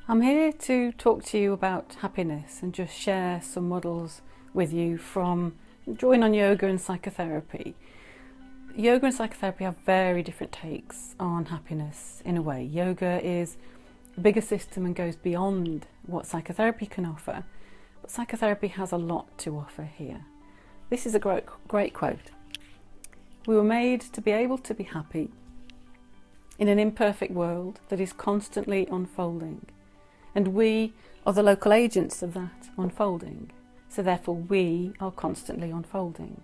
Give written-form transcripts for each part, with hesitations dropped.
I'm here to talk to you about happiness and just share some models with you from drawing on yoga and psychotherapy. Yoga and psychotherapy have very different takes on happiness in a way. Yoga is a bigger system and goes beyond what psychotherapy can offer, but psychotherapy has a lot to offer here. This is a great quote. We were made to be able to be happy in an imperfect world that is constantly unfolding. And we are the local agents of that unfolding. So therefore we are constantly unfolding.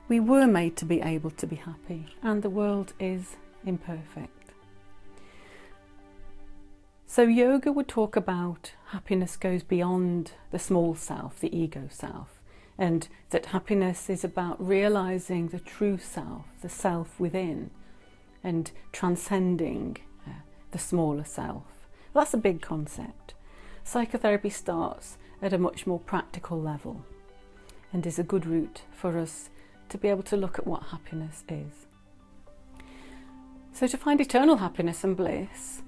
We were made to be able to be happy, and the world is imperfect. So yoga would talk about happiness goes beyond the small self, the ego self, and that happiness is about realizing the true self, the self within, and transcending the smaller self. That's a big concept. Psychotherapy starts at a much more practical level and is a good route for us to be able to look at what happiness is. So to find eternal happiness and bliss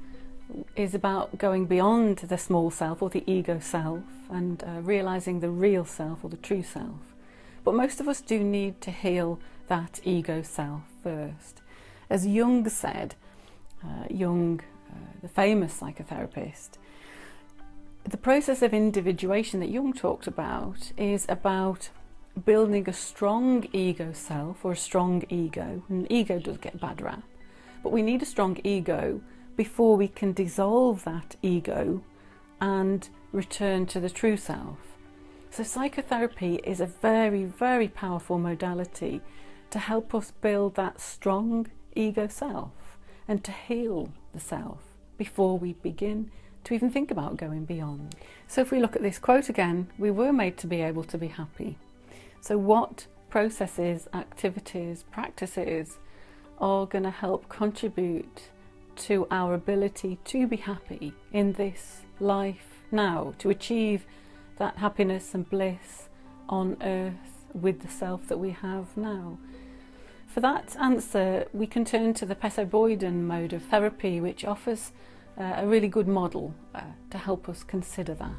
is about going beyond the small self or the ego self and realising the real self or the true self. But most of us do need to heal that ego self first. As Jung said, the famous psychotherapist, the process of individuation that Jung talked about is about building a strong ego self or a strong ego. And ego does get a bad rap, but we need a strong ego before we can dissolve that ego and return to the true self. So psychotherapy is a very, very powerful modality to help us build that strong ego self and to heal the self before we begin to even think about going beyond. So if we look at this quote again, we were made to be able to be happy. So what processes, activities, practices are going to help contribute to our ability to be happy in this life now, to achieve that happiness and bliss on earth with the self that we have now? For that answer, we can turn to the Pesso Boyden mode of therapy, which offers a really good model to help us consider that.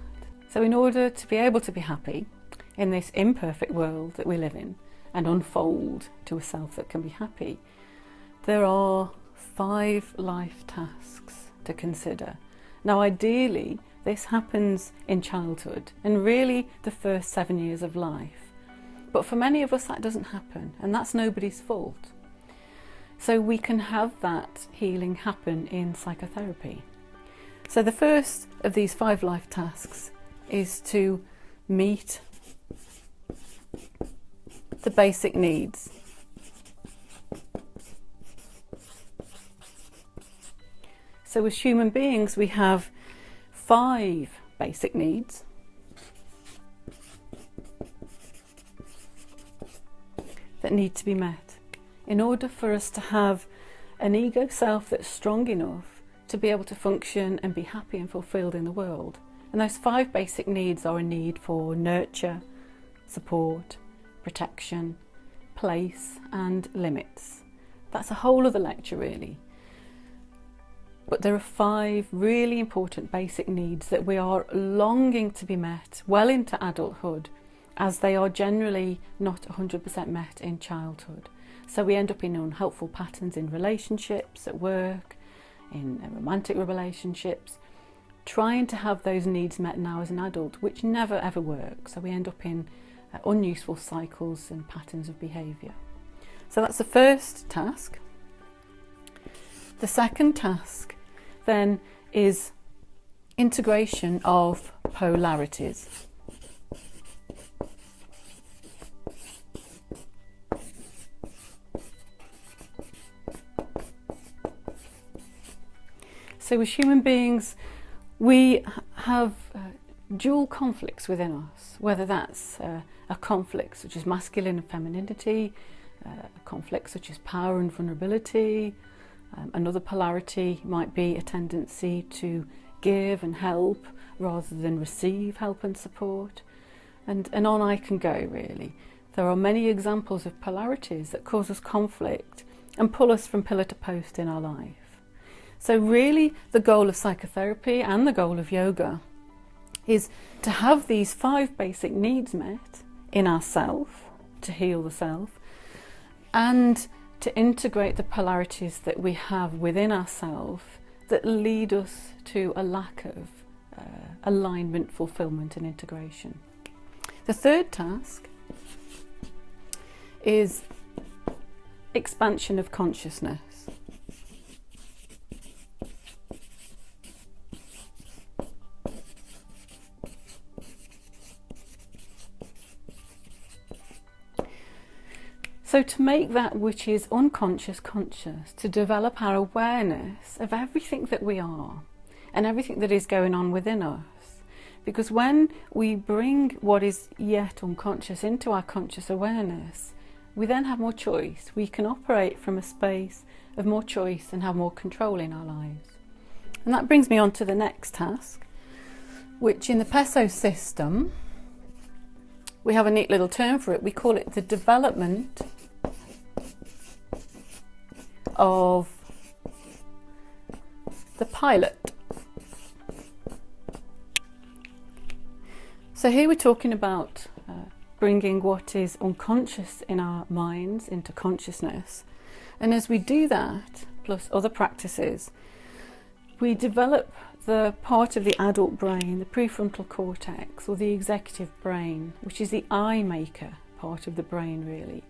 So in order to be able to be happy in this imperfect world that we live in and unfold to a self that can be happy, there are 5 life tasks to consider. Now ideally, this happens in childhood and really the first 7 years of life. But for many of us that doesn't happen, and that's nobody's fault. So we can have that healing happen in psychotherapy. So the first of these 5 life tasks is to meet the basic needs. So as human beings we have 5 basic needs. That need to be met in order for us to have an ego self that's strong enough to be able to function and be happy and fulfilled in the world. And those 5 basic needs are a need for nurture, support, protection, place and limits. That's a whole other lecture really. But there are 5 really important basic needs that we are longing to be met well into adulthood, as they are generally not 100% met in childhood. So we end up in unhelpful patterns in relationships, at work, in romantic relationships, trying to have those needs met now as an adult, which never ever works. So we end up in unuseful cycles and patterns of behaviour. So that's the first task. The second task then is integration of polarities. So as human beings, we have dual conflicts within us, whether that's a conflict such as masculine and femininity, a conflict such as power and vulnerability. Another polarity might be a tendency to give and help rather than receive help and support. And on I can go really. There are many examples of polarities that cause us conflict and pull us from pillar to post in our life. So really the goal of psychotherapy and the goal of yoga is to have these 5 basic needs met in ourself, to heal the self, and to integrate the polarities that we have within ourselves that lead us to a lack of alignment, fulfillment and integration. The third task is expansion of consciousness. So to make that which is unconscious conscious, to develop our awareness of everything that we are and everything that is going on within us. Because when we bring what is yet unconscious into our conscious awareness, we then have more choice. We can operate from a space of more choice and have more control in our lives. And that brings me on to the next task, which in the PESO system, we have a neat little term for it. We call it the development of the pilot. So here we're talking about bringing what is unconscious in our minds into consciousness. And as we do that, plus other practices, we develop the part of the adult brain, the prefrontal cortex, or the executive brain, which is the I maker part of the brain really,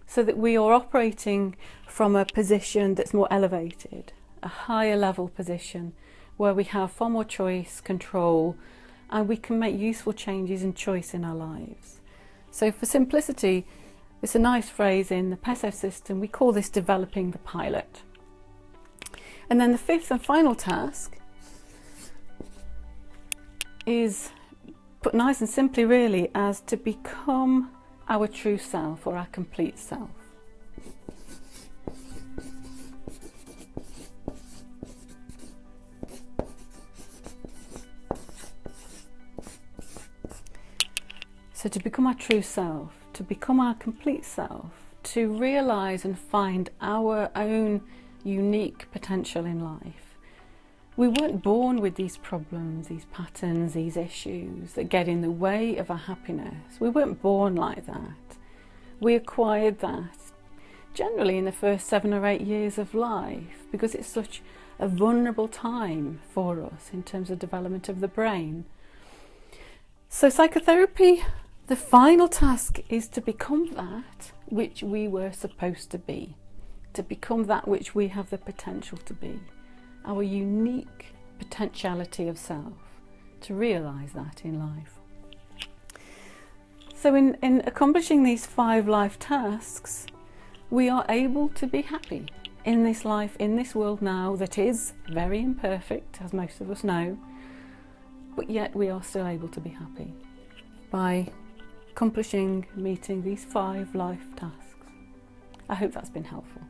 so that we are operating from a position that's more elevated, a higher level position where we have far more choice, control, and we can make useful changes and choice in our lives. So for simplicity, it's a nice phrase in the PESO system. We call this developing the pilot. And then the fifth and final task is put nice and simply really as to become our true self or our complete self. So to become our true self, to become our complete self, to realise and find our own unique potential in life. We weren't born with these problems, these patterns, these issues that get in the way of our happiness. We weren't born like that. We acquired that generally in the first 7 or 8 years of life because it's such a vulnerable time for us in terms of development of the brain. So psychotherapy, the final task is to become that which we were supposed to be, to become that which we have the potential to be, our unique potentiality of self, to realise that in life. So in accomplishing these 5 life tasks, we are able to be happy in this life, in this world now that is very imperfect, as most of us know, but yet we are still able to be happy by meeting these 5 life tasks. I hope that's been helpful.